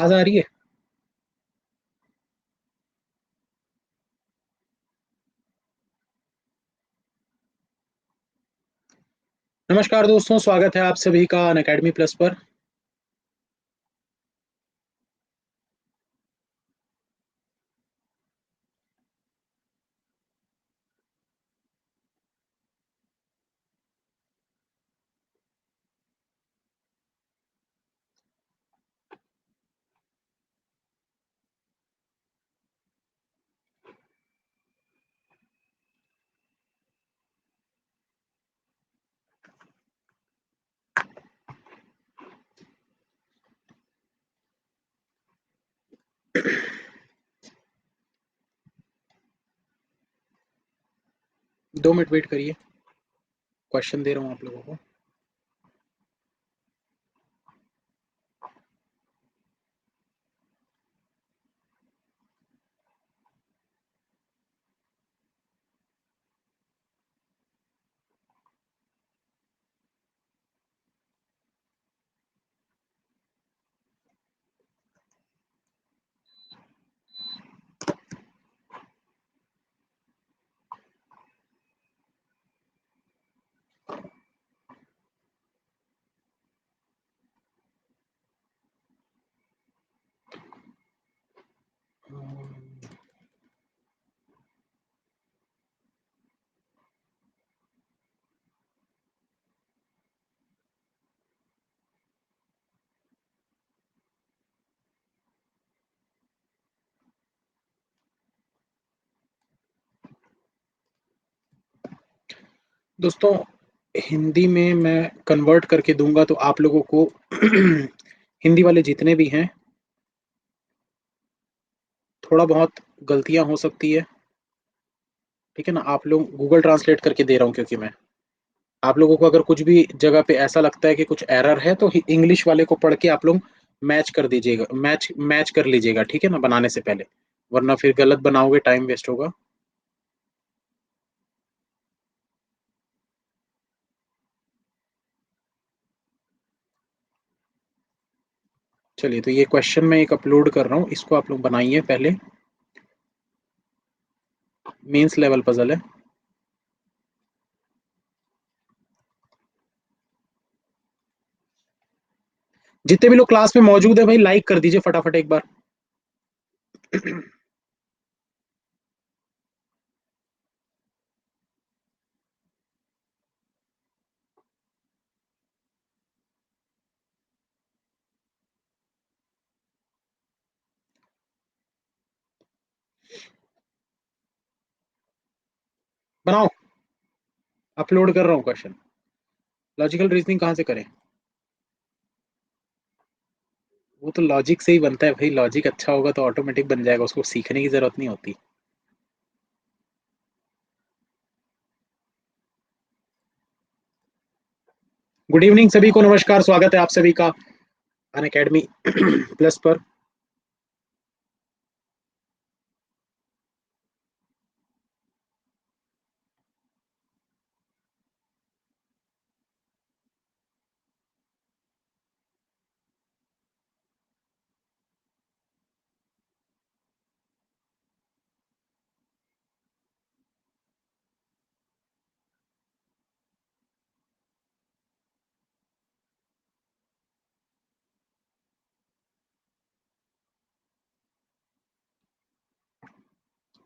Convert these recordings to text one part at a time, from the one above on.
आवाज आ रही है। नमस्कार दोस्तों, स्वागत है आप सभी का अनअकैडमी प्लस पर। दो मिनट वेट करिए, क्वेश्चन दे रहा हूँ आप लोगों को। दोस्तों, हिंदी में मैं कन्वर्ट करके दूंगा तो आप लोगों को हिंदी वाले जितने भी हैं, थोड़ा बहुत गलतियां हो सकती है। ठीक है ना, आप लोग गूगल ट्रांसलेट करके दे रहा हूँ क्योंकि मैं आप लोगों को अगर कुछ भी जगह पे ऐसा लगता है कि कुछ एरर है तो इंग्लिश वाले को पढ़ के आप लोग मैच कर दीजिएगा, मैच मैच कर लीजिएगा, ठीक है ना, बनाने से पहले। वरना फिर गलत बनाओगे, टाइम वेस्ट होगा। चलिए, तो ये क्वेश्चन मैं एक अपलोड कर रहा हूँ, इसको आप लोग बनाइए पहले। मेंस लेवल पजल है। जितने भी लोग क्लास में मौजूद है भाई, लाइक कर दीजिए फटाफट एक बार। बनाओ, अपलोड कर रहा हूँ क्वेश्चन। लॉजिकल रीजनिंग कहाँ से करें? वो तो लॉजिक से ही बनता है भाई, लॉजिक अच्छा होगा तो ऑटोमेटिक बन जाएगा, उसको सीखने की जरूरत नहीं होती। गुड इवनिंग सभी को, नमस्कार, स्वागत है आप सभी का अन अकेडमी प्लस पर।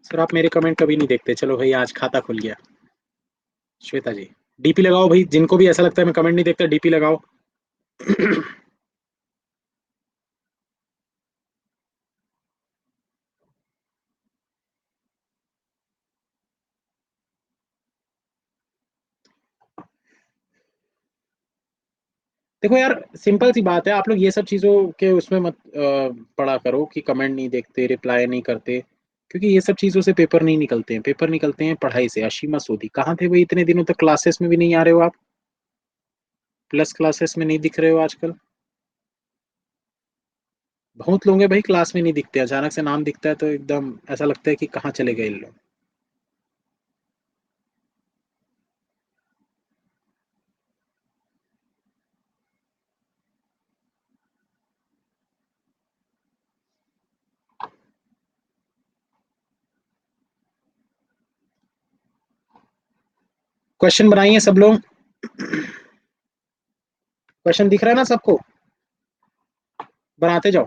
सर, आप मेरे कमेंट कभी नहीं देखते। चलो भाई, आज खाता खुल गया। श्वेता जी, डीपी लगाओ भाई, जिनको भी ऐसा लगता है मैं कमेंट नहीं देखता, डीपी लगाओ। देखो यार, सिंपल सी बात है, आप लोग ये सब चीजों के उसमें मत पढ़ा करो कि कमेंट नहीं देखते, रिप्लाई नहीं करते। क्योंकि ये सब चीजों से पेपर नहीं निकलते हैं, पेपर निकलते हैं पढ़ाई से। अशीमा सोदी कहाँ थे भाई इतने दिनों तक? क्लासेस में भी नहीं आ रहे हो आप, प्लस क्लासेस में नहीं दिख रहे हो आजकल। बहुत लोग हैं भाई क्लास में नहीं दिखते, अचानक से नाम दिखता है तो एकदम ऐसा लगता है कि कहाँ चले गए इन लोग। क्वेश्चन बनाइए सब लोग। क्वेश्चन दिख रहा है ना सबको? बनाते जाओ।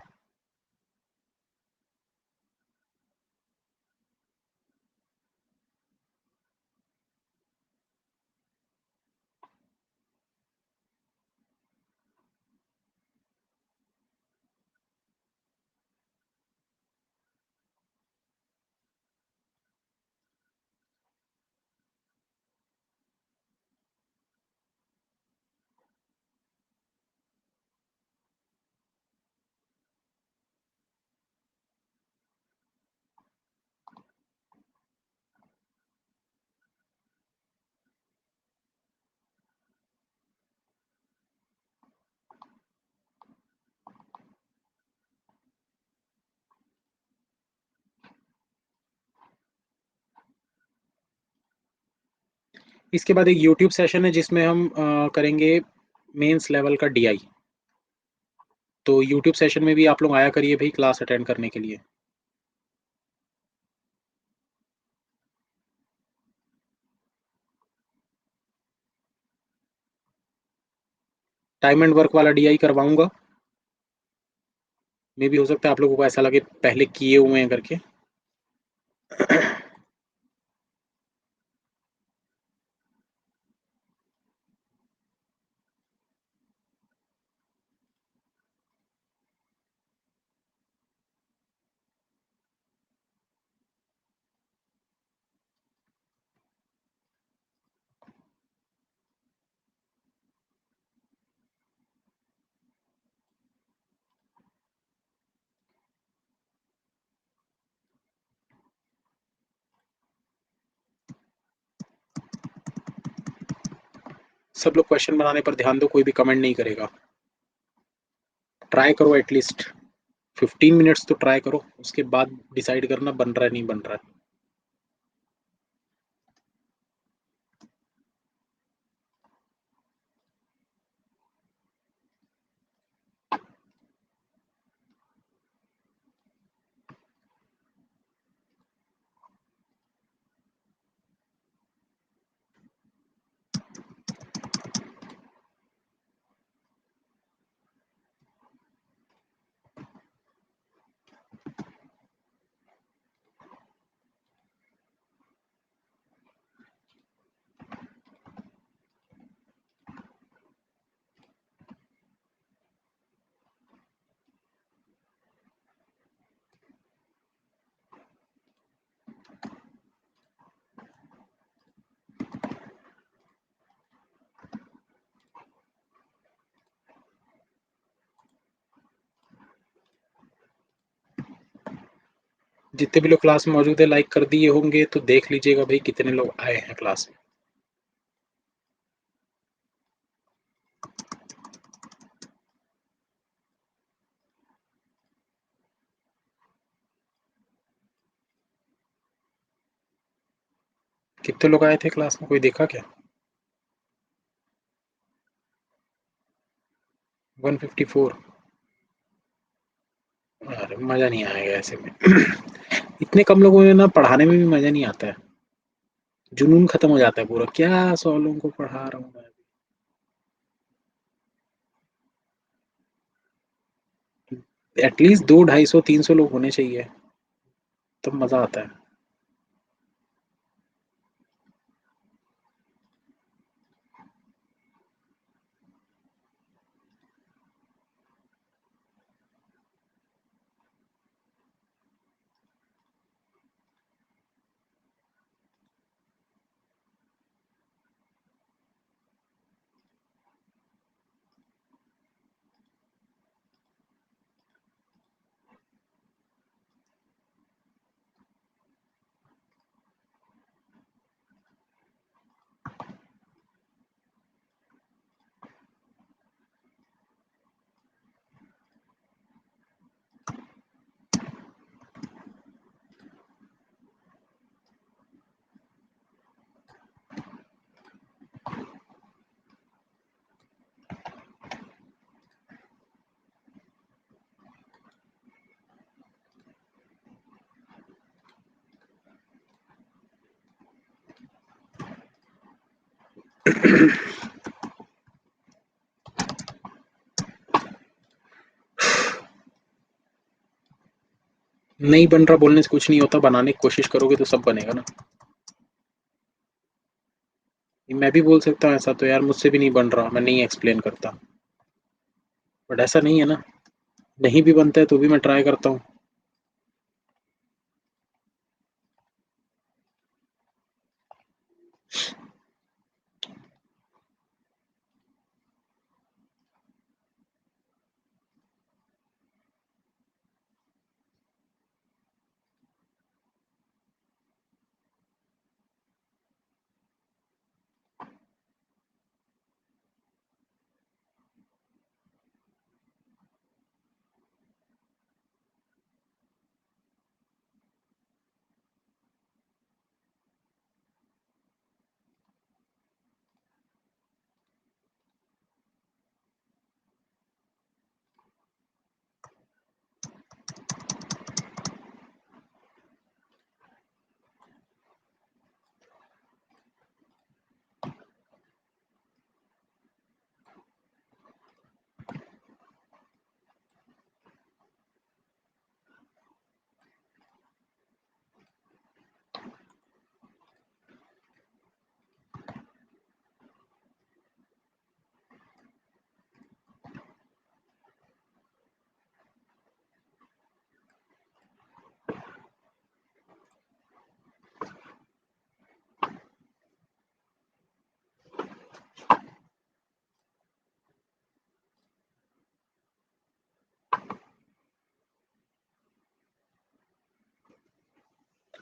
इसके बाद एक यूट्यूब सेशन है जिसमें हम करेंगे मेंस लेवल का डीआई। तो यूट्यूब सेशन में भी आप लोग आया करिए भाई क्लास अटेंड करने के लिए। टाइम एंड वर्क वाला डीआई करवाऊंगा। मे भी हो सकता है आप लोगों को ऐसा लगे पहले किए हुए हैं करके। सब लोग क्वेश्चन बनाने पर ध्यान दो, कोई भी कमेंट नहीं करेगा। ट्राई करो एटलीस्ट 15 मिनट्स तो ट्राई करो, उसके बाद डिसाइड करना बन रहा है नहीं बन रहा है। जितने भी लोग क्लास में मौजूद है लाइक कर दिए होंगे, तो देख लीजिएगा भाई कितने लोग आए हैं क्लास में। कितने लोग आए थे क्लास में, कोई देखा क्या? 154। अरे मजा नहीं आएगा ऐसे में। इतने कम लोगों में ना पढ़ाने में भी मजा नहीं आता है। जुनून खत्म हो जाता है पूरा, क्या 100 लोगों को पढ़ा रहा हूँ मैं। एटलीस्ट 200, 250, 300 लोग होने चाहिए, तब मजा आता है। नहीं बन रहा बोलने से कुछ नहीं होता, बनाने की कोशिश करोगे तो सब बनेगा ना। मैं भी बोल सकता हूँ ऐसा तो यार मुझसे भी नहीं बन रहा, मैं नहीं एक्सप्लेन करता, बट ऐसा नहीं है ना, नहीं भी बनता है तो भी मैं ट्राई करता हूँ।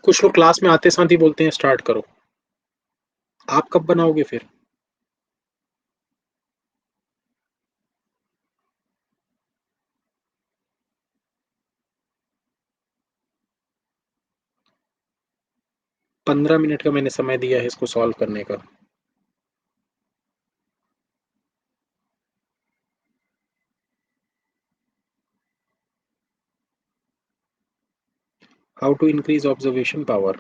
कुछ लोग क्लास में आते साथ ही बोलते हैं स्टार्ट करो। आप कब बनाओगे फिर? 15 मिनट का मैंने समय दिया है इसको सॉल्व करने का। How to increase observation power?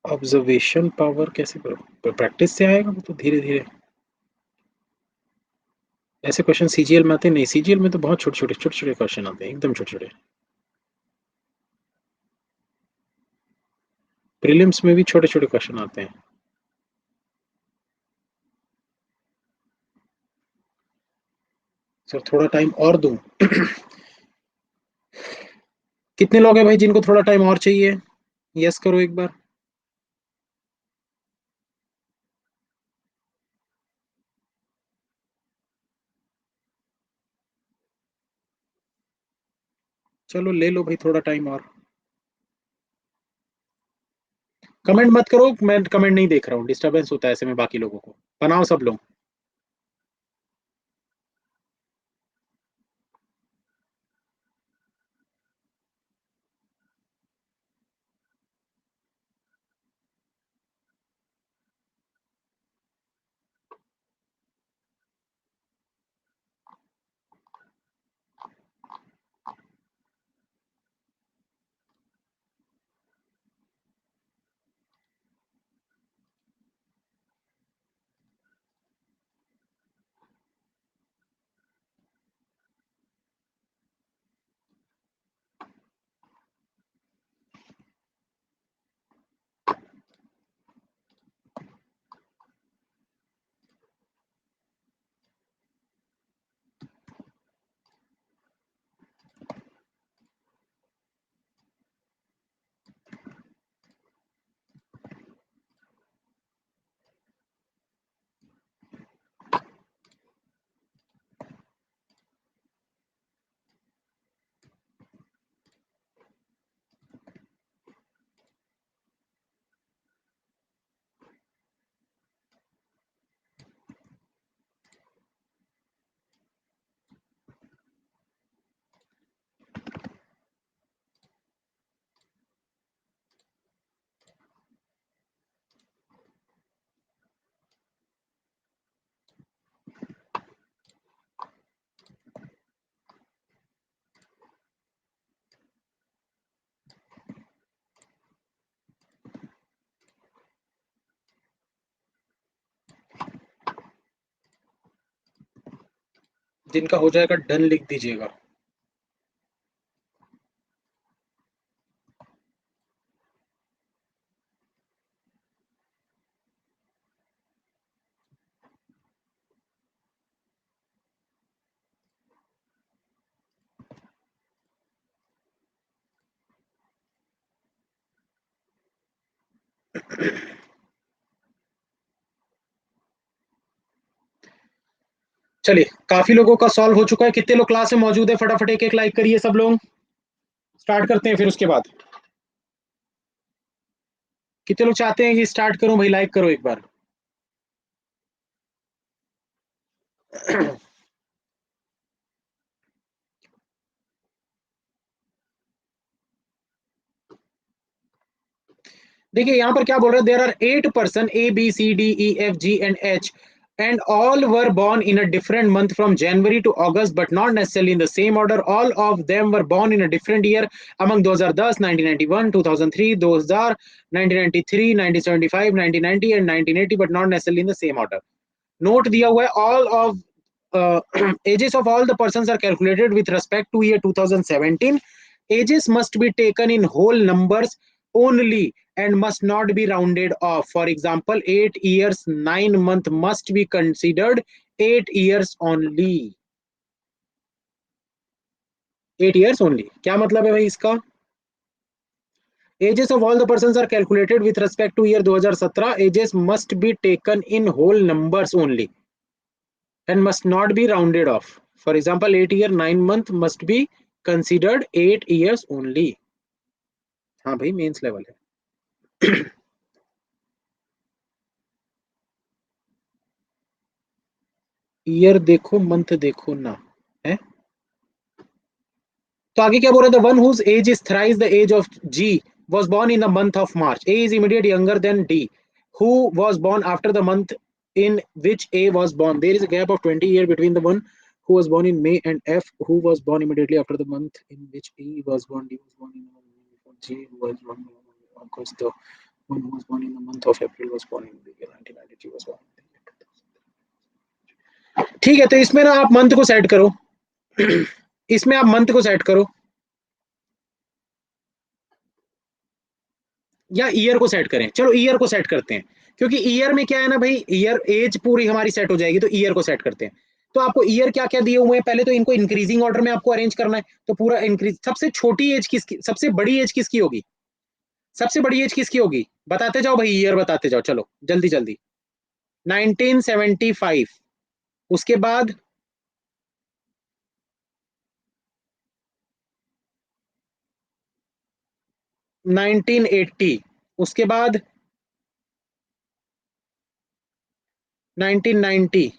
Observation power कैसे करो, प्रैक्टिस से आएगा वो तो धीरे धीरे। ऐसे क्वेश्चन सीजीएल में आते नहीं, सीजीएल में तो बहुत छोटे छोटे क्वेश्चन आते हैं, एकदम छोटे छोटे। प्रीलिम्स में भी छोटे छोटे क्वेश्चन आते हैं। सर थोड़ा टाइम और दूं? कितने लोग हैं भाई जिनको थोड़ा टाइम और चाहिए? यस करो एक बार। चलो ले लो भाई थोड़ा टाइम और। कमेंट मत करो, मैं कमेंट नहीं देख रहा हूँ, डिस्टरबेंस होता है ऐसे में बाकी लोगों को। बनाओ सब लोग। जिनका हो जाएगा डन लिख दीजिएगा। चलिए, काफी लोगों का सॉल्व हो चुका है। कितने लोग क्लास में मौजूद है, फटाफट एक एक लाइक करिए सब लोग। स्टार्ट करते हैं फिर उसके बाद। कितने लोग चाहते हैं कि स्टार्ट करूं भाई, लाइक करो एक बार। देखिए यहाँ पर क्या बोल रहे हैं, there are 8 person A B C D E F G and H and all were born in a different month from January to August but not necessarily in the same order. All of them were born in a different year among 2010, 1991, 2003, 2000, 1993, 1975, 1990 and 1980 but not necessarily in the same order. Note दिया हुआ है, all of ages of all the persons are calculated with respect to year 2017. Ages must be taken in whole numbers only and must not be rounded off. For example, 8 years 9 months must be considered 8 years only. 8 years only क्या मतलब है भाई इसका? Ages of all the persons are calculated with respect to year 2017. Ages must be taken in whole numbers only and must not be rounded off. For example, 8 year 9 month must be considered 8 years only. हाँ भाई, mains level है। Year देखो, month देखो ना, है। तो आगे क्या बोल रहे थे, one whose age is thrice the age of G was born in the month of March. A is immediate younger than D, who was born after the month in which A was born. There is a gap of 20 years between the one who was born in May and F, who was born immediately after the month in which E was born. D was born in the month J, who was born in August. The one who was born in the month of April was born in the year 1993 was born in the year 2000. ठीक है, तो इसमें ना आप month को set करो। इसमें आप मंथ को सेट करो या ईयर को सेट करें। चलो ईयर को सेट करते हैं, क्योंकि ईयर में क्या है ना भाई, ईयर एज पूरी हमारी सेट हो जाएगी, तो ईयर को सेट करते हैं। तो आपको ईयर क्या क्या दिए हुए हैं, पहले तो इनको इंक्रीजिंग ऑर्डर में आपको अरेंज करना है। तो पूरा इंक्रीज, सबसे छोटी एज किसकी, सबसे बड़ी एज किसकी होगी, सबसे बड़ी एज किसकी होगी, बताते जाओ भाई, ईयर बताते जाओ, चलो जल्दी जल्दी। 1975, उसके बाद 1980, उसके बाद 1990,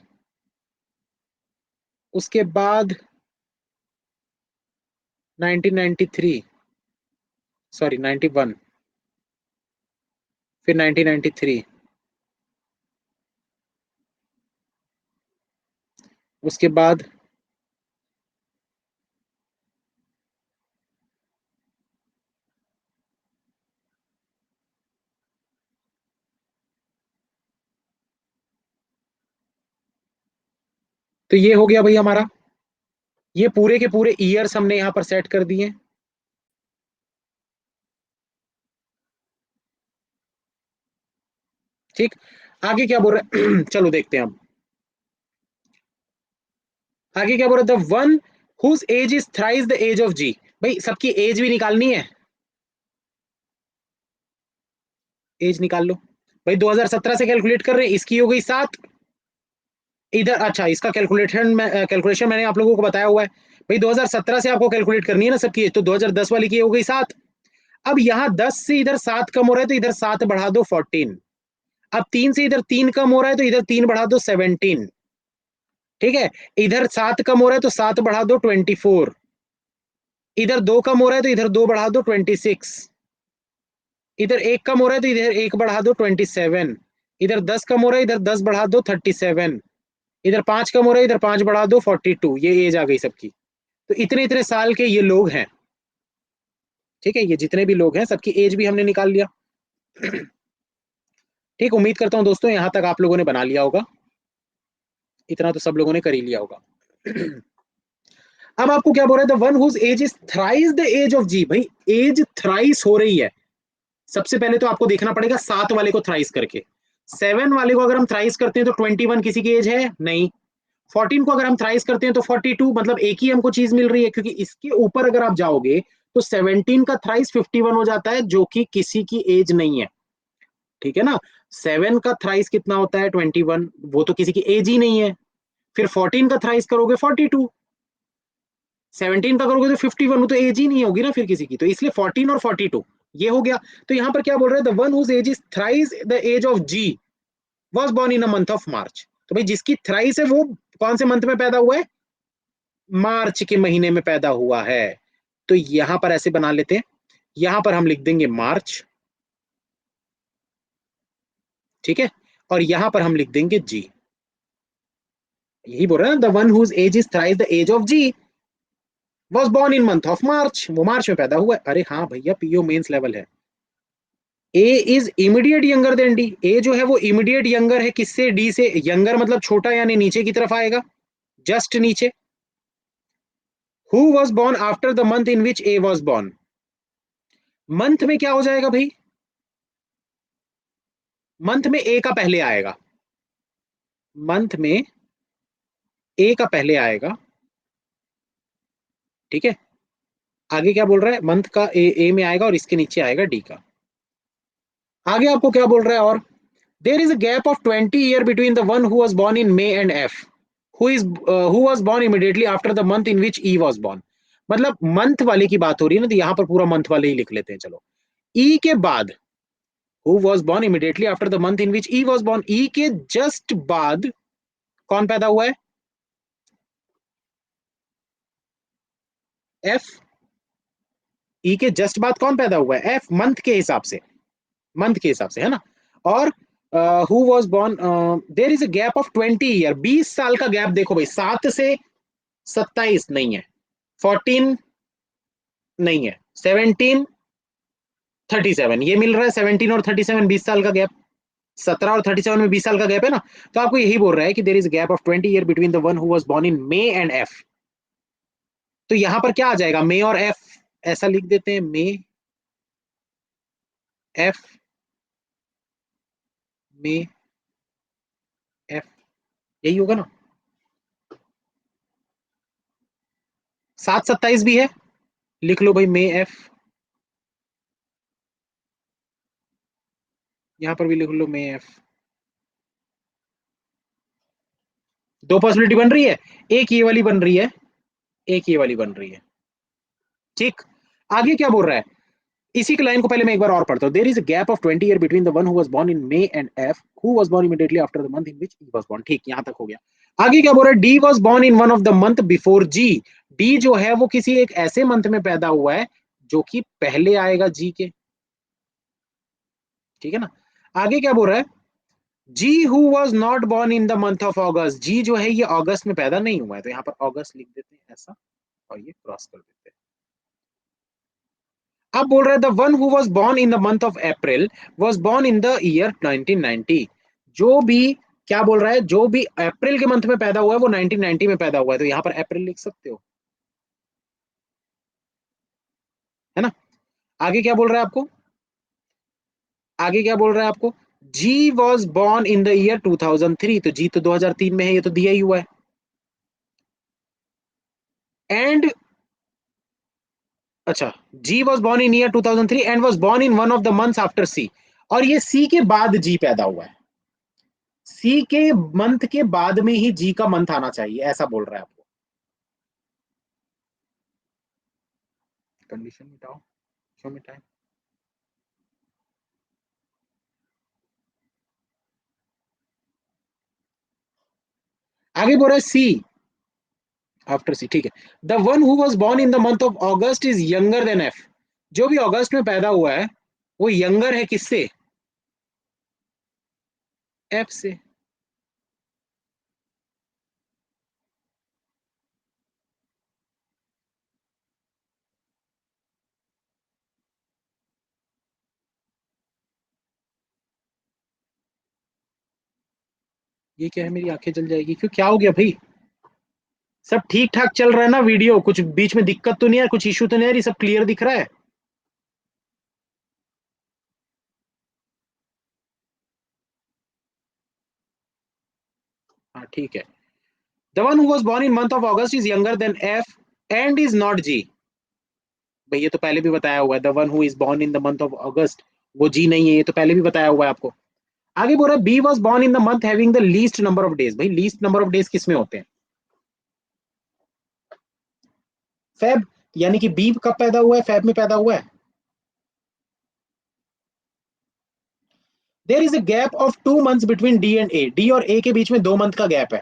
उसके बाद 1993, सॉरी 91, फिर 1993, उसके बाद तो ये हो गया भाई हमारा, ये पूरे के पूरे ईयर्स हमने यहां पर सेट कर दिए। ठीक, आगे क्या बोल रहे हैं, चलो देखते हैं अब। आगे क्या बोल रहे थे, one whose age is thrice the age of G. भाई सबकी एज भी निकालनी है, एज निकाल लो। भाई 2017 से कैलकुलेट कर रहे हैं, इसकी हो गई 7। इधर अच्छा, इसका कैलकुलेशन में कैलकुलेशन मैंने आप लोगों को बताया हुआ है। भाई 2017 से आपको कैलकुलेट करनी है ना सबकी एज, तो 2010 वाली की हो गई 7। अब यहाँ 10 से इधर 7 कम हो रहा है, तो इधर 7 बढ़ा दो 14। अब 3 से इधर 3 कम हो रहा है, तो इधर 3 बढ़ा दो 17। ठीक है, इधर 7 कम हो रहा है, तो 7 बढ़ा दो 24। इधर 2 कम हो रहा है, तो इधर 2 बढ़ा दो 26। इधर 1 कम हो रहा है, तो इधर 1 बढ़ा दो 27। इधर 10 कम हो रहा है, इधर 10 बढ़ा दो 37। इधर 5 कम हो रहा है, इधर 5 बढ़ा दो 42। ये एज आ गई सबकी। तो इतने इतने साल के ये लोग हैं। ठीक है, ये जितने भी लोग हैं सबकी एज भी हमने निकाल लिया। ठीक, उम्मीद करता हूँ दोस्तों यहाँ तक आप लोगों ने बना लिया होगा, इतना तो सब लोगों ने कर ही लिया होगा। अब आपको क्या बोल रहा है, the one whose age is thrice the age of G. भाई एज थ्राइस हो रही है, सबसे पहले तो आपको देखना पड़ेगा 7 वाले को थ्राइस करके। 7 वाले को अगर हम थ्राइस करते हैं तो 21 किसी की एज है नहीं। 14 को अगर हम थ्राइस करते हैं तो 42, मतलब एक ही हमको चीज मिल रही है, क्योंकि इसके ऊपर अगर आप जाओगे तो 17 का थ्राइस 51 हो जाता है, जो कि किसी की एज नहीं है। ठीक है ना। 7 का थ्राइस कितना होता है 21, वो तो किसी की एज ही नहीं है। फिर 14 का थ्राइस करोगे 42, 17 का करोगे तो 51, वो तो एज ही नहीं होगी ना फिर किसी की, तो इसलिए 14 और 42 ये हो गया। तो यहां पर क्या बोल रहे हैं, the one whose age is thrice the age of G was born in a month of March. तो भाई जिसकी थ्राइस है वो कौन से मंथ में पैदा हुआ है, मार्च के महीने में पैदा हुआ है। तो यहां पर ऐसे बना लेते हैं, यहां पर हम लिख देंगे मार्च, ठीक है, और यहां पर हम लिख देंगे जी। यही बोल रहे हैं, the one whose age is thrice the age of G was born in month of March, वो मार्च में पैदा हुआ है। अरे हाँ भैया, पीओ मेंस लेवल है। A is immediate younger than D, A जो है वो इमीडिएट यंगर है किससे, डी से। यंगर मतलब छोटा, यानी नीचे की तरफ आएगा, जस्ट नीचे। Who was born after the month in which A was born, month में क्या हो जाएगा भाई, मंथ में ए का पहले आएगा, मंथ में ए का पहले आएगा, ठीक है। आगे क्या बोल रहा है, मंथ का ए में आएगा और इसके नीचे आएगा डी का। आगे आपको क्या बोल रहा है, और there is a gap of 20 year between the one who was born in May and F who was born immediately after the month in which E was born. मतलब मंथ वाले की बात हो रही है ना, तो यहां पर पूरा मंथ वाले ही लिख लेते हैं चलो। ई के बाद who was born immediately after the month in which E was born, E के जस्ट बाद कौन पैदा हुआ है, एफ। ई के जस्ट बाद कौन पैदा हुआ है, एफ, मंथ के हिसाब से, मंथ के हिसाब से है ना। और who was born, there is a gap of 20 year, 20 साल का गैप। देखो भाई 7 से 27 नहीं है, 14 नहीं है, 17 37 ये मिल रहा है, 17 और 37 20 साल का गैप, 17 और 37 में 20 साल का गैप है ना। तो आपको यही बोल रहा है कि there is gap of 20 year between the one who was born in May and F. तो यहां पर क्या आ जाएगा, मे और एफ, ऐसा लिख देते हैं, मे एफ, मे एफ, यही होगा ना। 7 27 भी है, लिख लो भाई मे एफ, यहां पर भी लिख लो मे एफ। दो पॉसिबिलिटी बन रही है, एक ये वाली बन रही है, एक ये वाली बन रही है, ठीक। आगे क्या बोल रहा है, इसी के लाइन को पहले मैं एक बार और पढ़ता हूं। There is a gap of 20 year between the one who was born in May and F who was born immediately after the month in which he was born. ठीक, यहां तक हो गया। आगे क्या बोल रहा है, D was born in one of the month before G. D जो है वो किसी एक ऐसे मंथ में पैदा हुआ है जो कि पहले आएगा जी के, ठीक है ना। आगे क्या बोल रहा है, G who was not born in the month of August, G जो है ये अगस्त में पैदा नहीं हुआ है, तो यहां पर अगस्त लिख देते हैं ऐसा, और ये क्रॉस कर देते हैं। अब बोल रहा है the one who was born in the month of April was born in the year 1990। जो भी क्या बोल रहा है, जो भी अप्रैल के मंथ में पैदा हुआ है वो 1990 में पैदा हुआ है, तो यहां पर अप्रैल लिख सकते हो, है ना। आगे क्या बोल रहा है आपको, आगे क्या बोल रहा है आपको, G was born in the year 2003, तो जी तो 2003 में है, ये तो दिया ही हुआ है। एंड अच्छा, G was born in year 2003 and was born in one of the months after C, और ये सी के बाद जी पैदा हुआ है, सी के मंथ के बाद में ही जी का मंथ आना चाहिए, ऐसा बोल रहा है आपको। कंडीशन मिटाओ, शो मिटाए। आगे बोल रहा है सी आफ्टर सी, ठीक है। The one who was born in the month of August is younger than F, जो भी अगस्त में पैदा हुआ है वो यंगर है किससे, एफ से। ये क्या है, मेरी आंखें जल जाएगी, क्यों, क्या हो गया भाई। सब ठीक ठाक चल रहा है ना? वीडियो कुछ बीच में दिक्कत तो नहीं है, कुछ इशू तो नहीं है, ये सब क्लियर दिख रहा है? हाँ ठीक है। The one who was born in month of August is younger than F and is not G. भाई ये तो पहले भी बताया हुआ है, the one who is born in the month of August, वो जी नहीं है, ये तो पहले भी बताया हुआ है आपको। आगे बोल रहा है B was born in the month having the least number of days. भाई लीस्ट नंबर ऑफ डेज किसमें होते हैं? फेब। यानी कि बी कब पैदा हुआ है? फेब में पैदा हुआ है। There is a gap of 2 months between D and A. D और ए के बीच में 2 मंथ का गैप है।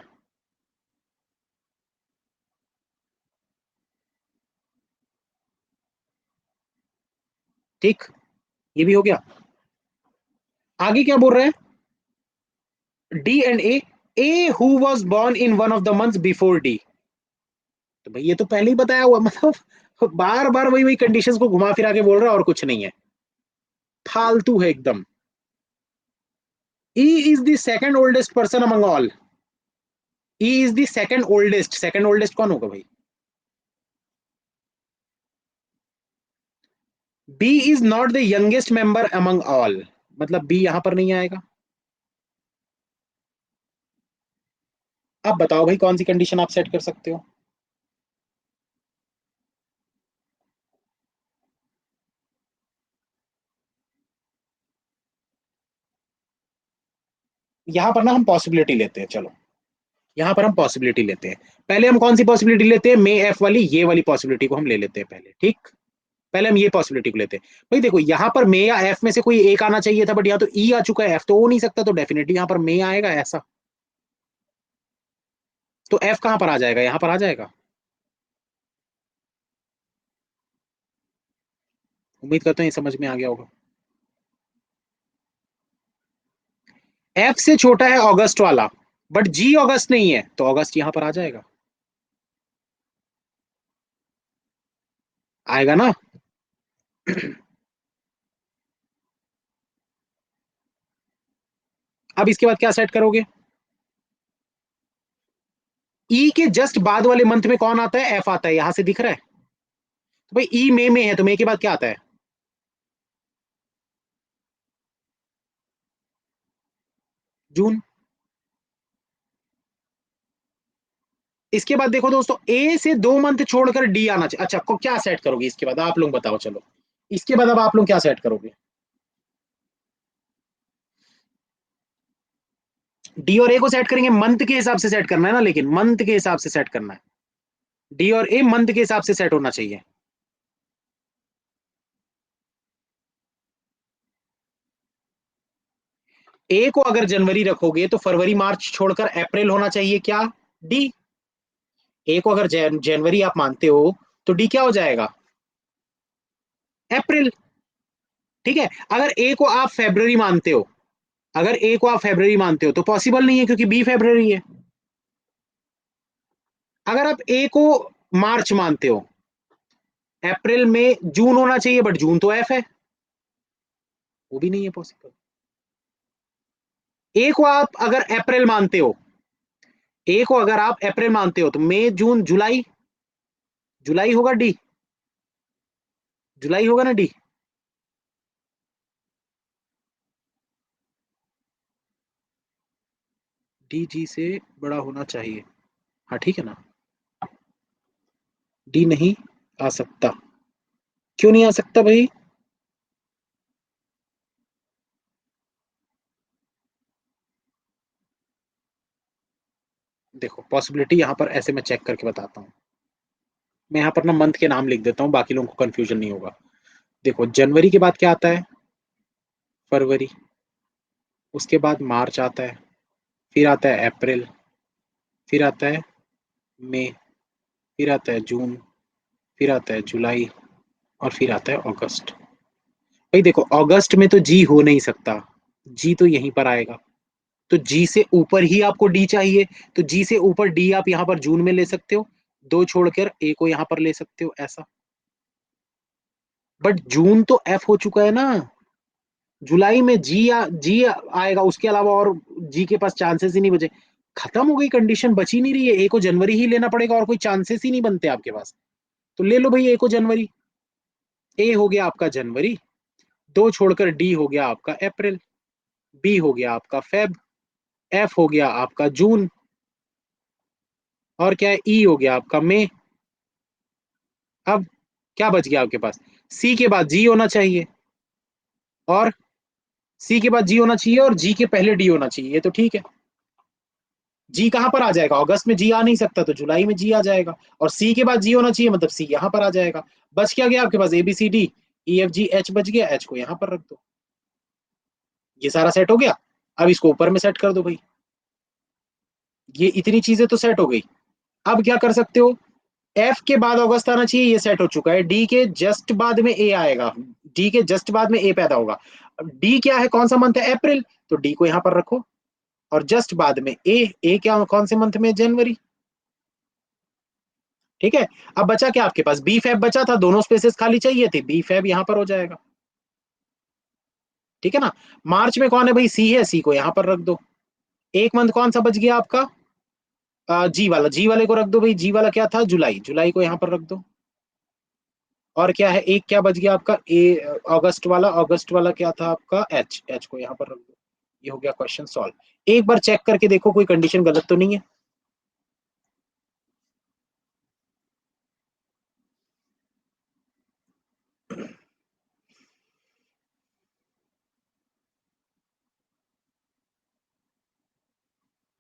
ठीक, ये भी हो गया। आगे क्या बोल रहे हैं? D and A who was born in one of the months before D. तो भाई ये तो पहले ही बताया हुआ, मतलब बार बार वही वही कंडीशंस को घुमा फिरा के बोल रहा है और कुछ नहीं है, फालतू है एकदम। E is the second oldest person among all. E is the second oldest. Second oldest कौन होगा भाई? B is not the youngest member among all, मतलब बी यहां पर नहीं आएगा। अब बताओ भाई कौन सी कंडीशन आप सेट कर सकते हो? यहां पर ना हम पॉसिबिलिटी लेते हैं, चलो यहां पर हम पॉसिबिलिटी लेते हैं। पहले हम कौन सी पॉसिबिलिटी लेते हैं? मे एफ वाली, ये वाली पॉसिबिलिटी को हम ले लेते हैं पहले, ठीक। पहले हम ये पॉसिबिलिटी को लेते हैं। भाई देखो यहां पर मे या एफ में से कोई एक आना चाहिए था, बट यहाँ तो ई आ चुका है, एफ तो हो नहीं सकता, तो डेफिनेटली यहां पर मे आएगा ऐसा। तो एफ कहां पर आ जाएगा? यहां पर आ जाएगा। उम्मीद करता हूँ ये समझ में आ गया होगा। एफ से छोटा है अगस्त वाला, बट जी अगस्त नहीं है, तो अगस्त यहां पर आ जाएगा। आएगा ना? अब इसके बाद क्या सेट करोगे? ई के जस्ट बाद वाले मंथ में कौन आता है? एफ आता है, यहां से दिख रहा है। तो भाई ई मई में है, तो मई के बाद क्या आता है? जून। इसके बाद देखो दोस्तों, ए से 2 मंथ छोड़कर डी आना चाहिए। अच्छा को क्या सेट करोगे इसके बाद? आप लोग बताओ चलो। इसके बाद अब आप लोग क्या सेट करोगे? डी और ए को सेट करेंगे, मंथ के हिसाब से सेट करना है ना, लेकिन मंथ के हिसाब से सेट करना है। डी और ए मंथ के हिसाब से सेट होना चाहिए। ए को अगर जनवरी रखोगे तो फरवरी मार्च छोड़कर अप्रैल होना चाहिए क्या? डी। ए को अगर जनवरी आप मानते हो, तो डी क्या हो जाएगा? अप्रैल। ठीक है। अगर ए को आप फेब्रवरी मानते हो, अगर ए को आप फेब्रवरी मानते हो तो पॉसिबल नहीं है, क्योंकि बी फेब्रवरी है। अगर आप ए को मार्च मानते हो, अप्रैल में जून होना चाहिए, बट जून तो एफ है, वो भी नहीं है पॉसिबल। ए को आप अगर अप्रैल मानते हो, ए को अगर आप अप्रैल मानते हो, तो मई जून जुलाई, जुलाई होगा डी। जुलाई होगा ना डी। डी जी से बड़ा होना चाहिए। हाँ ठीक है ना? डी नहीं आ सकता। क्यों नहीं आ सकता भाई? देखो पॉसिबिलिटी यहां पर ऐसे मैं चेक करके बताता हूँ। मैं यहाँ पर ना मंथ के नाम लिख देता हूँ, बाकी लोगों को कंफ्यूजन नहीं होगा। देखो जनवरी के बाद क्या आता है? फरवरी। उसके बाद मार्च आता है, फिर आता है अप्रैल, फिर आता है मई, फिर आता है जून, फिर आता है जुलाई, और फिर आता है अगस्त। भाई देखो अगस्त में तो जी हो नहीं सकता, जी तो यहीं पर आएगा। तो जी से ऊपर ही आपको डी चाहिए, तो जी से ऊपर डी आप यहाँ पर जून में ले सकते हो, दो छोड़कर ए को यहाँ पर ले सकते हो ऐसा। बट जून तो एफ हो चुका है ना। जुलाई में जी आएगा, उसके अलावा और जी के पास चांसेस ही नहीं बचे। खत्म हो गई कंडीशन, बची नहीं रही है, ए को जनवरी ही लेना पड़ेगा और कोई चांसेस ही नहीं बनते आपके पास। तो ले लो भाई ए को जनवरी। ए हो गया आपका जनवरी, दो छोड़कर डी हो गया आपका अप्रैल, बी हो गया आपका फेब, एफ हो गया आपका जून, और क्या है, ई हो गया आपका मई। अब क्या बच गया आपके पास, सी के बाद जी होना चाहिए, और सी के बाद जी होना चाहिए, और जी के पहले डी होना चाहिए, ये तो ठीक है। जी कहां पर आ जाएगा, अगस्त में जी आ नहीं सकता तो जुलाई में जी आ जाएगा, और सी के बाद जी होना चाहिए, मतलब सी यहां पर आ जाएगा। बच क्या गया आपके पास, A B C D E F G H बच गया, एच को यहां पर रख दो। ये सारा सेट हो गया। अब इसको ऊपर में सेट कर दो भाई, ये इतनी चीजें तो सेट हो गई। अब क्या कर सकते हो, एफ के बाद अगस्त आना चाहिए, ये सेट हो चुका है। डी के जस्ट बाद में ए आएगा, डी के जस्ट बाद में ए पैदा होगा। डी क्या है, कौन सा मंथ है, अप्रैल, तो डी को यहां पर रखो, और जस्ट बाद में ए क्या, कौन से मंथ में, जनवरी। ठीक है। अब बचा क्या आपके पास, बी फैब बचा था, दोनों स्पेसेस खाली चाहिए थे, बी फैब यहां पर हो जाएगा। ठीक है ना। मार्च में कौन है भाई, सी है, सी को यहां पर रख दो। एक मंथ कौन सा बच गया आपका, जी वाला, जी वाले को रख दो भाई, जी वाला क्या था, जुलाई, जुलाई को यहां पर रख दो। और क्या है, एक क्या बच गया आपका, ए अगस्त वाला, अगस्त वाला क्या था आपका, एच, एच को यहां पर रख दो। ये हो गया क्वेश्चन सॉल्व। एक बार चेक करके देखो कोई कंडीशन गलत तो नहीं है।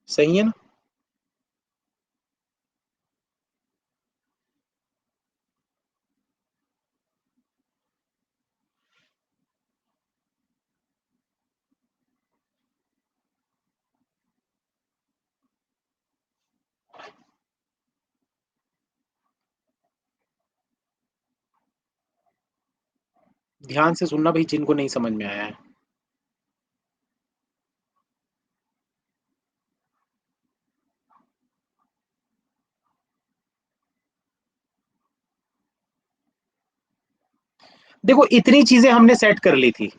सही है ना। ध्यान से सुनना भाई, जिनको नहीं समझ में आया है। देखो इतनी चीजें हमने सेट कर ली थी,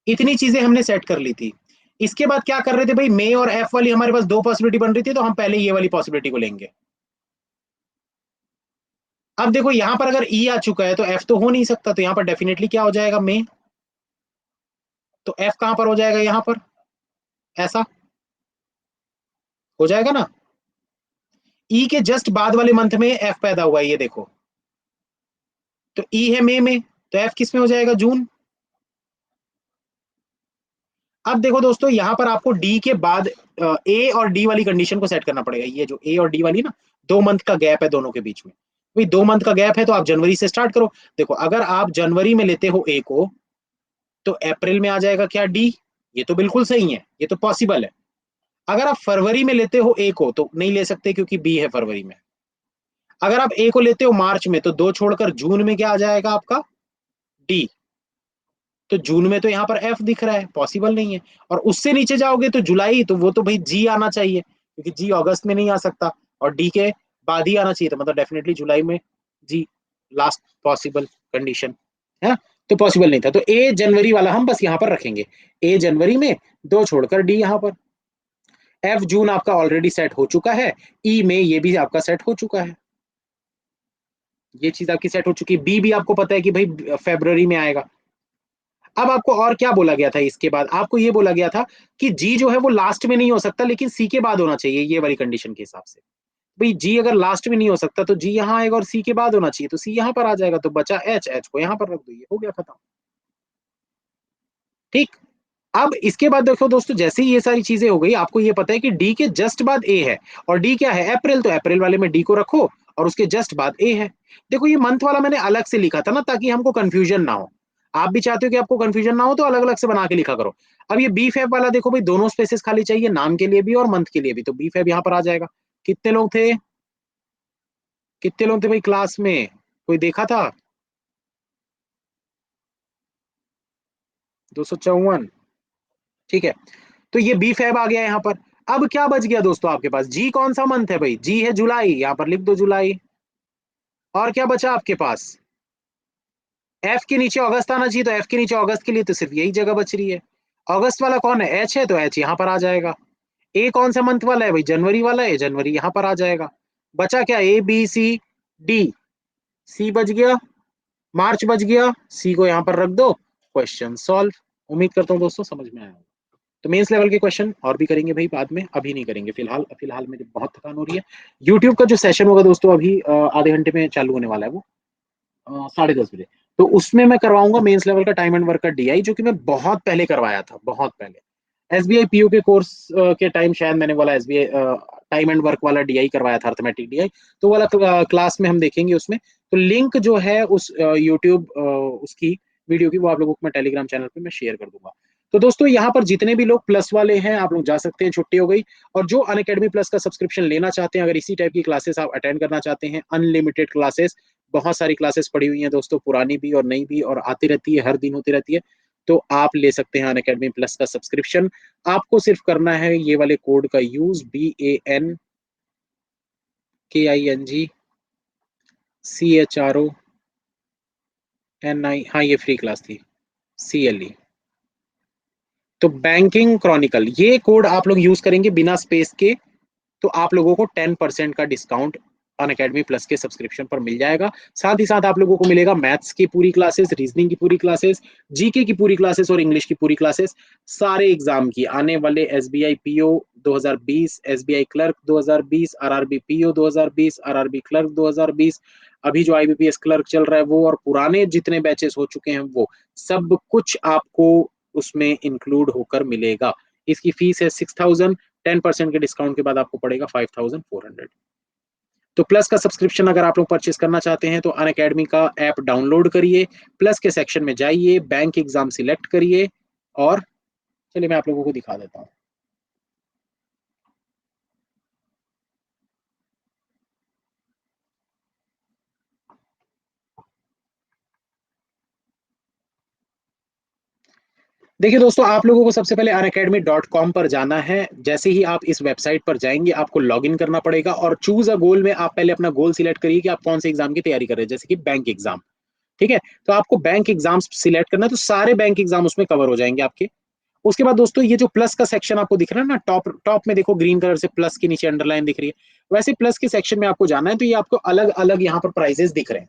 इतनी चीजें हमने सेट कर ली थी। इसके बाद क्या कर रहे थे भाई, मे और एफ वाली हमारे पास दो पॉसिबिलिटी बन रही थी, तो हम पहले ये वाली पॉसिबिलिटी को लेंगे। अब देखो यहां पर अगर ई आ चुका है तो एफ तो हो नहीं सकता, तो यहां पर डेफिनेटली क्या हो जाएगा, मे। तो एफ कहां पर हो जाएगा, यहां पर, ऐसा हो जाएगा ना। ई के जस्ट बाद वाले मंथ में एफ पैदा हुआ है, ये देखो। तो ई है मई में, तो एफ किस में हो जाएगा, जून। अब देखो दोस्तों, यहां पर आपको डी के बाद ए और डी वाली कंडीशन को सेट करना पड़ेगा। ये जो ए और डी वाली ना, 2 मंथ का गैप है दोनों के बीच में, भाई 2 मंथ का गैप है, तो आप जनवरी से स्टार्ट करो। देखो अगर आप जनवरी में लेते हो ए को, तो अप्रैल में आ जाएगा क्या, डी। ये तो बिल्कुल सही है, ये तो पॉसिबल है। अगर आप फरवरी में लेते हो ए को, तो नहीं ले सकते क्योंकि बी है फरवरी में। अगर आप ए को लेते हो मार्च में, तो दो छोड़कर जून में क्या आ जाएगा आपका, डी। तो जून में तो यहाँ पर एफ दिख रहा है, पॉसिबल नहीं है। और उससे नीचे जाओगे तो जुलाई, तो वो तो भाई जी आना चाहिए, क्योंकि जी अगस्त में नहीं आ सकता, और डी के बाद ही आना चाहिए, तो मतलब डेफिनेटली जुलाई में जी, लास्ट पॉसिबल कंडीशन है। तो पॉसिबल नहीं था, तो ए जनवरी वाला हम बस यहाँ पर रखेंगे, ए जनवरी में, दो छोड़कर डी यहाँ पर। एफ जून आपका ऑलरेडी सेट हो चुका है, ई में ये भी आपका सेट हो चुका है, ये चीज आपकी सेट हो चुकी है। बी भी आपको पता है कि भाई फेब्रवरी में आएगा। अब आपको और क्या बोला गया था, इसके बाद आपको ये बोला गया था कि जी जो है वो लास्ट में नहीं हो सकता, लेकिन सी के बाद होना चाहिए, ये वाली कंडीशन के हिसाब से। भाई जी अगर लास्ट में नहीं हो सकता, तो जी यहाँ आएगा, और सी के बाद होना चाहिए, तो सी यहाँ पर आ जाएगा, तो बचा एच, एच को यहाँ पर रख दो, ये हो गया खत्म। ठीक। अब इसके बाद देखो दोस्तों, जैसे ही ये सारी चीजें हो गई, आपको ये पता है कि डी के जस्ट बाद ए है, और डी क्या है, अप्रैल, तो अप्रैल वाले में डी को रखो, और उसके जस्ट बाद ए है। देखो ये मंथ वाला मैंने अलग से लिखा था ना, ताकि हमको कंफ्यूजन ना हो। आप भी चाहते हो कि आपको कंफ्यूजन ना हो, तो अलग अलग से बना के लिखा करो। अब ये बी फैब वाला देखो भाई, दोनों स्पेसेस खाली चाहिए, नाम के लिए भी और मंथ के लिए भी, तो बी फैब यहाँ पर आ जाएगा। कितने लोग थे, कितने लोग थे भाई क्लास में, कोई देखा था, 254। ठीक है। तो ये बी फैब आ गया यहाँ पर। अब क्या बच गया दोस्तों आपके पास, जी कौन सा मंथ है भाई, जी है जुलाई, यहाँ पर लिख दो जुलाई। और क्या बचा आपके पास, एफ के नीचे अगस्त आना चाहिए, तो एफ के नीचे अगस्त के लिए तो सिर्फ यही जगह बच रही है। अगस्त वाला कौन है, एच है, तो एच यहाँ पर आ जाएगा। ए कौन सा मंथ वाला है भाई, जनवरी वाला है, जनवरी यहां पर आ जाएगा। बचा क्या, ए बी सी डी, सी बच गया, मार्च बच गया, सी को यहां पर रख दो, क्वेश्चन सॉल्व। उम्मीद करता हूँ दोस्तों समझ में आया। तो मेंस लेवल के क्वेश्चन और भी करेंगे भाई बाद में, अभी नहीं करेंगे फिलहाल, फिलहाल मुझे बहुत थकान हो रही है। यूट्यूब का जो सेशन होगा दोस्तों अभी आधे घंटे में चालू होने वाला है, वो 10:30 बजे। तो उसमें मैं करवाऊंगा मेंस लेवल का टाइम एंड वर्क का डीआई, जो कि मैं बहुत पहले करवाया था, बहुत पहले एसबीआई पीओ के कोर्स के टाइम, शायद मैंने वाला एसबीआई टाइम एंड वर्क वाला डीआई करवाया था, अर्थमेटिक डीआई। तो वाला क्लास में हम देखेंगे उसमें। तो लिंक जो है उस यूट्यूब उसकी वीडियो की, वो आप लोगों को मैं टेलीग्राम चैनल पे मैं शेयर कर दूंगा। तो दोस्तों यहाँ पर जितने भी लोग प्लस वाले हैं, आप लोग जा सकते हैं, छुट्टी हो गई। और जो अनअकैडमी प्लस का सब्सक्रिप्शन लेना चाहते हैं, अगर इसी टाइप की क्लासेस आप अटेंड करना चाहते हैं, अनलिमिटेड क्लासेस, बहुत सारी क्लासेस पड़ी हुई हैं दोस्तों, पुरानी भी और नई भी, और आती रहती है, हर दिन होती रहती है। तो आप ले सकते हैं अनअकैडमी प्लस का सब्सक्रिप्शन। आपको सिर्फ करना है ये वाले कोड का यूज, BANKINGCHRONI, हाँ ये फ्री क्लास थी, CLE। तो बैंकिंग क्रॉनिकल, ये कोड आप लोग यूज करेंगे बिना स्पेस के, तो आप लोगों को 10% का डिस्काउंट अनअकैडमी प्लस के सब्सक्रिप्शन पर मिल जाएगा। साथ ही साथ आप लोगों को मिलेगा मैथ्स की पूरी क्लासेस, रीजनिंग की पूरी क्लासेस, जीके की पूरी क्लासेस और इंग्लिश की पूरी क्लासेस, सारे एग्जाम की आने वाले SBI PO 2020, SBI clerk 2020, RRB PO 2020, RRB clerk 2020, अभी जो आईबीपीएस क्लर्क चल रहा है वो, और पुराने जितने बैचेस हो चुके हैं वो, सब कुछ आपको उसमें इंक्लूड होकर मिलेगा। इसकी फीस है 6000, 10% के डिस्काउंट के बाद आपको पड़ेगा 5400। तो प्लस का सब्सक्रिप्शन अगर आप लोग परचेस करना चाहते हैं, तो अन अकेडमी का ऐप डाउनलोड करिए, प्लस के सेक्शन में जाइए, बैंक एग्जाम सिलेक्ट करिए, और चलिए मैं आप लोगों को दिखा देता हूँ। देखिए दोस्तों, आप लोगों को सबसे पहले unacademy.com पर जाना है। जैसे ही आप इस वेबसाइट पर जाएंगे, आपको लॉग इन करना पड़ेगा, और चूज अ गोल में आप पहले अपना गोल सिलेक्ट करिए कि आप कौन से एग्जाम की तैयारी कर रहे हैं, जैसे कि बैंक एग्जाम। ठीक है, तो आपको बैंक एग्जाम सिलेक्ट करना है, तो सारे बैंक एग्जाम उसमें कवर हो जाएंगे आपके। उसके बाद दोस्तों, ये जो प्लस का सेक्शन आपको दिख रहा है ना, टॉप टॉप में देखो ग्रीन कलर से प्लस के नीचे अंडरलाइन दिख रही है, वैसे प्लस के सेक्शन में आपको जाना है। तो ये आपको अलग अलग यहाँ पर प्राइजेस दिख रहे हैं,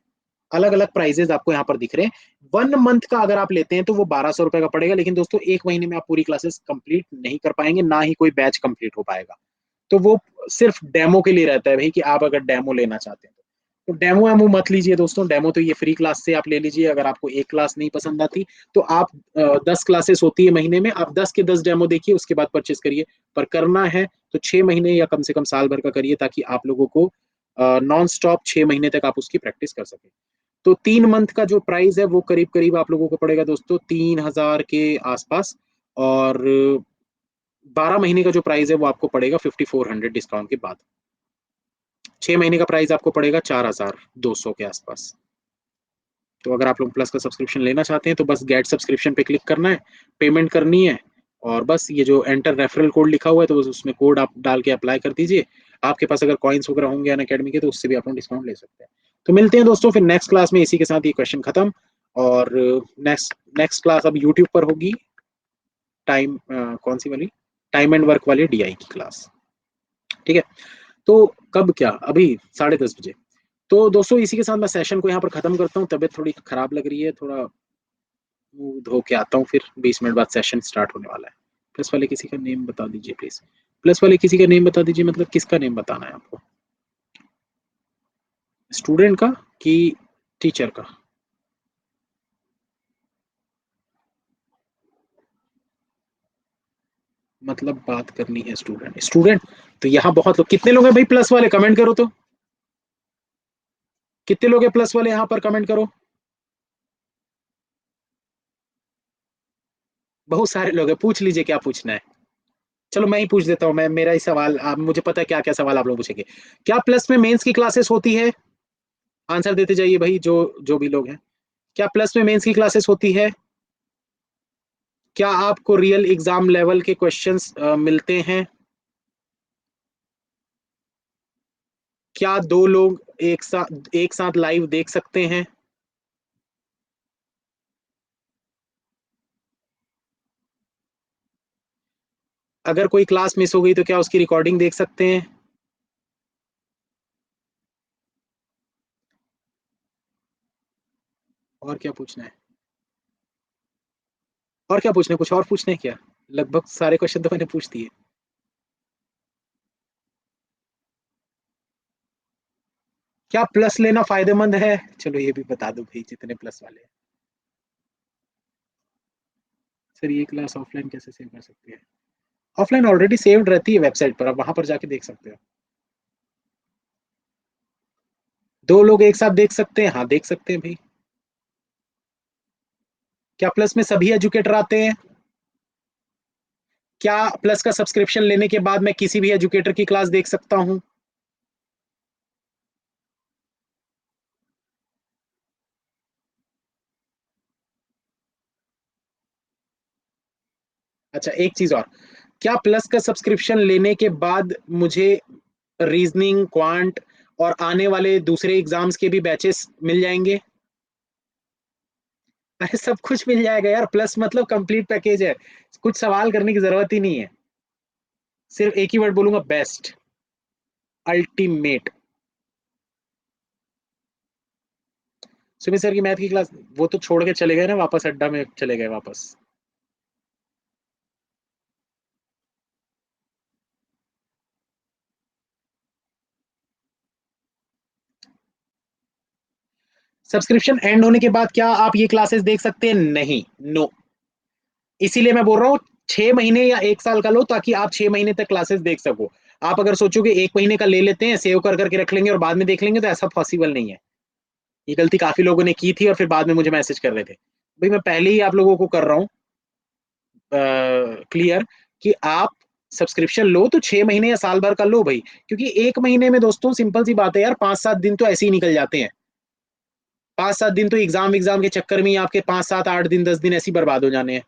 अलग अलग प्राइजेस आपको यहाँ पर दिख रहे हैं। 1 मंथ का अगर आप लेते हैं तो वो 1200 रुपए का पड़ेगा, लेकिन दोस्तों 1 महीने में आप पूरी क्लासेस कंप्लीट नहीं कर पाएंगे, ना ही कोई बैच कंप्लीट हो पाएगा। तो वो सिर्फ डेमो के लिए रहता है भाई, कि आप अगर डेमो लेना चाहते हैं तो डेमो वेमो मत लीजिए दोस्तों। डेमो तो ये फ्री क्लास से आप ले लीजिए, अगर आपको एक क्लास नहीं पसंद आती तो आप 10 क्लासेस होती है महीने में, आप 10 के 10 डेमो देखिए, उसके बाद परचेस करिए। पर करना है तो 6 महीने या कम से कम साल भर का करिए, ताकि आप लोगों को नॉन स्टॉप 6 महीने तक आप उसकी प्रैक्टिस कर सकें। तो 3 मंथ का जो प्राइस है वो करीब करीब आप लोगों को पड़ेगा दोस्तों 3000 के आसपास। और 12 महीने का जो प्राइस है वो आपको पड़ेगा 5400 डिस्काउंट के बाद। 6 महीने का प्राइस आपको पड़ेगा 4200 के आसपास। तो अगर आप लोग प्लस का सब्सक्रिप्शन लेना चाहते हैं, तो बस गेट सब्सक्रिप्शन पे क्लिक करना है, पेमेंट करनी है, और बस ये जो एंटर रेफरल कोड लिखा हुआ है, तो बस उसमें कोड आप डाल के अप्लाई कर दीजिए। आपके पास अगर कॉइन्स वगैरह होंगे अन अकेडमी के, तो उससे भी आप लोग डिस्काउंट ले सकते हैं। तो मिलते हैं दोस्तों फिर नेक्स्ट क्लास में, इसी के साथ ये क्वेश्चन खत्म। और नेक्स्ट नेक्स्ट क्लास अब यूट्यूब पर होगी, टाइम कौन सी वाली, टाइम एंड वर्क वाली डीआई की क्लास। ठीक है, तो कब क्या, अभी 10:30 बजे। तो दोस्तों इसी के साथ मैं सेशन को यहाँ पर खत्म करता हूँ, तबीयत थोड़ी खराब लग रही है, थोड़ा मुंह धो के आता हूँ, फिर 20 मिनट बाद सेशन स्टार्ट होने वाला है। प्लस वाले किसी का नेम बता दीजिए प्लीज, प्लस वाले किसी का नेम बता दीजिए, मतलब किसका नेम बताना है आपको, स्टूडेंट का कि टीचर का? मतलब बात करनी है स्टूडेंट स्टूडेंट। तो यहाँ बहुत लोग, कितने लोग हैं भाई प्लस वाले, कमेंट करो तो, कितने लोग हैं प्लस वाले यहाँ पर, कमेंट करो। बहुत सारे लोग हैं, पूछ लीजिए क्या पूछना है। चलो मैं ही पूछ देता हूँ, मैं मेरा ही सवाल, आप मुझे पता है क्या क्या सवाल आप लोग पूछेंगे। क्या प्लस में मेंस की क्लासेस होती है? आंसर देते जाइए भाई, जो जो भी लोग हैं। क्या प्लस में मेंस की क्लासेस होती है? क्या आपको रियल एग्जाम लेवल के क्वेश्चंस मिलते हैं? क्या दो लोग एक साथ लाइव देख सकते हैं? अगर कोई क्लास मिस हो गई तो क्या उसकी रिकॉर्डिंग देख सकते हैं? और क्या पूछना है? और क्या पूछना है? कुछ और पूछना है क्या? लगभग सारे क्वेश्चन तो मैंने पूछ दिए। क्या प्लस लेना फायदेमंद है? चलो ये भी बता दो भाई, जितने प्लस वाले हैं। सर ये क्लास ऑफलाइन कैसे सेव कर सकते हैं? ऑफलाइन ऑलरेडी सेव्ड रहती है वेबसाइट पर, आप वहां पर जाके देख सकते हो। दो लोग एक साथ देख सकते हैं? हाँ देख सकते हैं भाई। क्या प्लस में सभी एजुकेटर आते हैं? क्या प्लस का सब्सक्रिप्शन लेने के बाद मैं किसी भी एजुकेटर की क्लास देख सकता हूँ? अच्छा एक चीज और, क्या प्लस का सब्सक्रिप्शन लेने के बाद मुझे रीजनिंग, क्वांट और आने वाले दूसरे एग्जाम्स के भी बैचेस मिल जाएंगे? अरे सब कुछ मिल जाएगा यार, प्लस मतलब कंप्लीट पैकेज है। कुछ सवाल करने की जरूरत ही नहीं है। सिर्फ एक ही वर्ड बोलूंगा, बेस्ट, अल्टीमेट। सुमित सर की मैथ की क्लास, वो तो छोड़ के चले गए ना, वापस अड्डा में चले गए वापस। सब्सक्रिप्शन एंड होने के बाद क्या आप ये क्लासेस देख सकते हैं? नहीं, नो। इसीलिए मैं बोल रहा हूँ 6 महीने या 1 साल का लो, ताकि आप 6 महीने तक क्लासेस देख सको। आप अगर सोचोगे 1 महीने का ले लेते हैं, सेव कर करके रख लेंगे और बाद में देख लेंगे, तो ऐसा पॉसिबल नहीं है। ये गलती काफी लोगों ने की थी और फिर बाद में मुझे मैसेज कर रहे थे। भाई मैं पहले ही आप लोगों को कर रहा हूँ क्लियर, कि आप सब्सक्रिप्शन लो तो 6 महीने या साल भर का लो भाई। क्योंकि 1 महीने में दोस्तों सिंपल सी बात है यार, 5-7 दिन तो ऐसे ही निकल जाते हैं। 5-7 दिन तो एग्जाम एग्जाम के चक्कर में ही आपके 5-7-8 दिन 10 दिन ऐसे ही बर्बाद हो जाने हैं।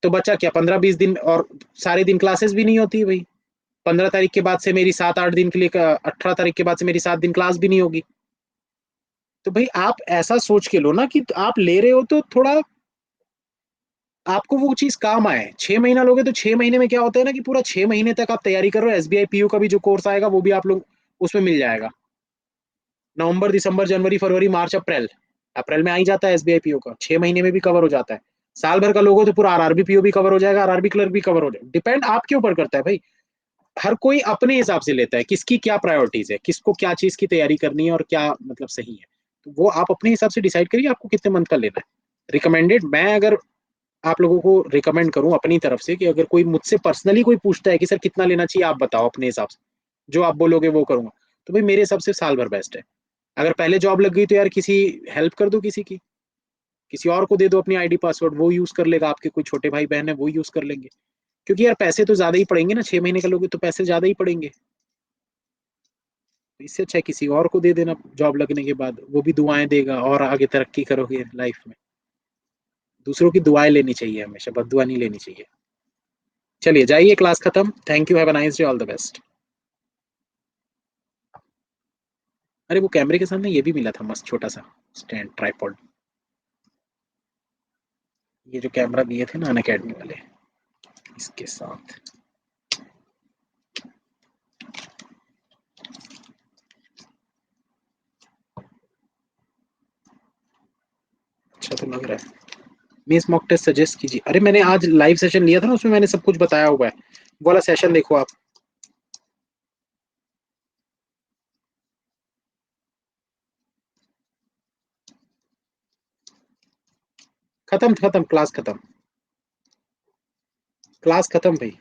तो बचा क्या, 15-20 दिन, और सारे दिन क्लासेस भी नहीं होती भाई। 15 तारीख के बाद से मेरी 7-8 दिन के लिए, 18 तारीख के बाद से मेरी 7 दिन क्लास भी नहीं होगी। तो भाई आप ऐसा सोच के लो ना कि आप ले रहे हो तो थोड़ा आपको वो चीज काम आए। 6 महीना लोगे तो 6 महीने में क्या होता है ना, कि पूरा 6 महीने तक आप तैयारी करो। एसबीआई पीयू का भी जो कोर्स आएगा वो भी आप लोग उसमें मिल जाएगा। नवंबर, दिसंबर, जनवरी, फरवरी, मार्च, अप्रैल। अप्रैल में आ ही जाता है एसबीआई पीओ का, 6 महीने में भी कवर हो जाता है। साल भर का लोगो तो पूरा आरआरबी पीओ भी कवर हो जाएगा, आरआरबी क्लर्क भी कवर हो जाएगा। डिपेंड आपके ऊपर करता है भाई। हर कोई अपने हिसाब से लेता है, किसकी क्या प्रायोरिटीज है, किसको क्या चीज की तैयारी करनी है और क्या मतलब सही है। तो वो आप अपने हिसाब से डिसाइड करिए आपको कितने मंथ का लेना है। रिकमेंडेड, मैं अगर आप लोगों को रिकमेंड करूं अपनी तरफ से, कि अगर कोई मुझसे पर्सनली कोई पूछता है कि सर कितना लेना चाहिए, आप बताओ अपने हिसाब से, जो आप बोलोगे वो करूंगा। तो भाई मेरे हिसाब से साल भर बेस्ट है। अगर पहले जॉब लग गई तो यार किसी हेल्प कर दो, किसी की, किसी और को दे दो अपनी आईडी पासवर्ड, वो यूज कर लेगा। आपके कोई छोटे भाई बहन है वो यूज कर लेंगे। क्योंकि यार पैसे तो ज्यादा ही पड़ेंगे ना, 6 महीने का लोगे तो पैसे ज्यादा ही पड़ेंगे। तो इससे अच्छा है किसी और को दे देना जॉब लगने के बाद, वो भी दुआएं देगा और आगे तरक्की करोगे लाइफ में। दूसरों की दुआएं लेनी चाहिए हमेशा, बददुआ नहीं लेनी चाहिए। चलिए जाइए, क्लास खत्म। Thank you, have a nice day, all the best. अरे वो कैमरे के सामने ये भी मिला था मस्त छोटा सा स्टैंड, ट्राइपॉड। ये जो कैमरा दिए थे ना अन अकेडमी वाले, इसके साथ। अच्छा तो लग रहा है। मेंस मॉक टेस्ट सजेस्ट कीजिए। अरे मैंने आज लाइव सेशन लिया था ना, उसमें मैंने सब कुछ बताया हुआ है। वो वाला सेशन देखो आप। खत्म खत्म, क्लास खत्म। क्लास खत्म भाई।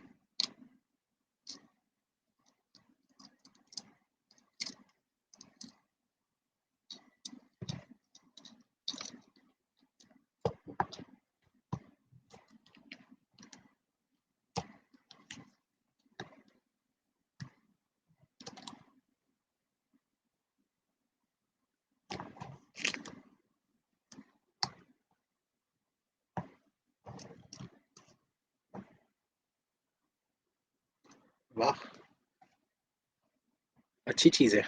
वाह, अच्छी चीज है।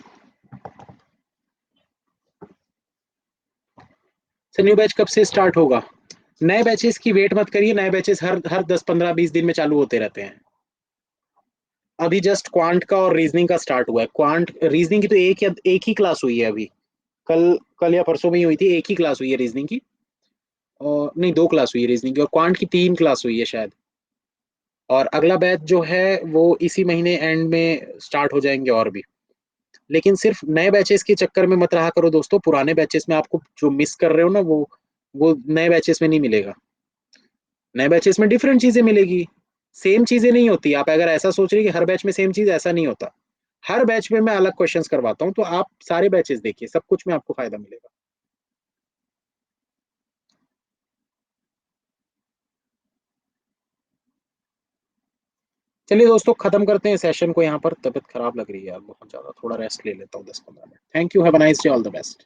सर न्यू बैच कब से स्टार्ट होगा? नए बैचेस की वेट मत करिए, नए बैचेस हर हर 10-15-20 दिन में चालू होते रहते हैं। अभी जस्ट क्वांट का और रीजनिंग का स्टार्ट हुआ है। क्वांट रीजनिंग की तो एक ही क्लास हुई है अभी। कल कल या परसों में ही हुई थी, एक ही क्लास हुई है रीजनिंग की। और नहीं, दो क्लास हुई है रीजनिंग की, और क्वांट की तीन क्लास हुई है शायद। और अगला बैच जो है वो इसी महीने एंड में स्टार्ट हो जाएंगे और भी। लेकिन सिर्फ नए बैचेस के चक्कर में मत रहा करो दोस्तों, पुराने बैचेस में आपको जो मिस कर रहे हो ना, वो नए बैचेस में नहीं मिलेगा। नए बैचेस में डिफरेंट चीजें मिलेगी, सेम चीजें नहीं होती। आप अगर ऐसा सोच रहे कि हर बैच में सेम चीज, ऐसा नहीं होता। हर बैच में मैं अलग क्वेश्चंस करवाता हूँ, तो आप सारे बैचेस देखिए, सब कुछ में आपको फायदा मिलेगा। चलिए दोस्तों, खत्म करते हैं सेशन को यहाँ पर। तबीयत खराब लग रही है यार बहुत ज्यादा, थोड़ा रेस्ट ले लेता हूँ 10-15 minute. Thank you, have a nice day, all the best.